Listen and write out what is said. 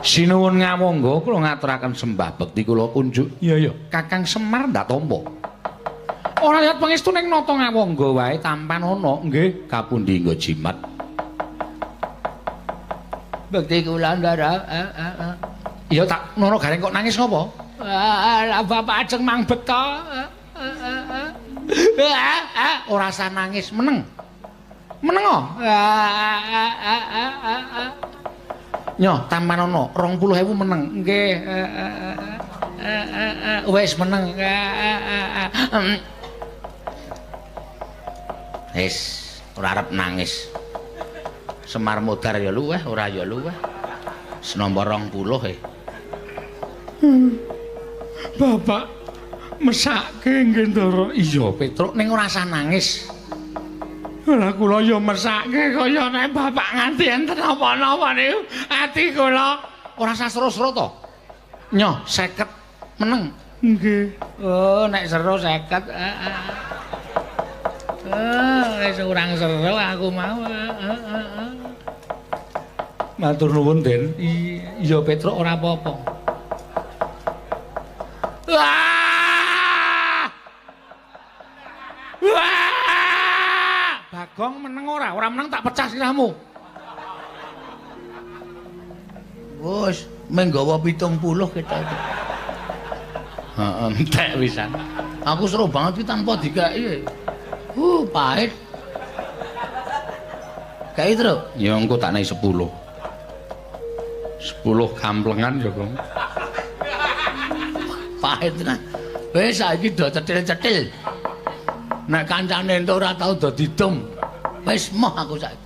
Sinuwun ngawangga kula ngaturaken sembah bekti kula kunjuk. Iya. Kakang Semar ndak tampa. Ora lihat pangestu ning nata ngawangga wae tampan ana. Nggih, kapundi nggo jimat. Bekti kula ndara. Iya tak nono gareng kok nangis ngopo? Lah bapak ajeng mang beto. Ora usah nangis, meneng. Meneng kok. Nyo, tampan ana 20.000 meneng. Nggih. Wis meneng. Wis, ora arep nangis. Semar Modar ya luweh, ora ya luweh. Senomor 20 Bapak mesake nggih Ndara. Iya, Petruk ning ora usah nangis. Lah kula ya mesake kaya nek bapak nganti enten apa-apa niku ati kula Ora usah sero-sero to. Nyo, 50 meneng. nggih. Oh, nek seru 50. Wis urang seru aku mau. Matur nuwun, Den. Iya Petruk ora apa-apa. Wah! Wah! Bagong meneng ora? Ora meneng tak pecah sirahmu. Wes, menggawa 70 kita itu. Heeh, entek pisan. Aku seru banget iki tanpa dikai. Pahit. Kai Truk. Ya engko tak naik 10. 10 kamplengan ya, Gong. Pahit tenan. Wis saiki do cetil-cetil. Nek kancane entuk ora tau do didum. Wis moh aku saiki.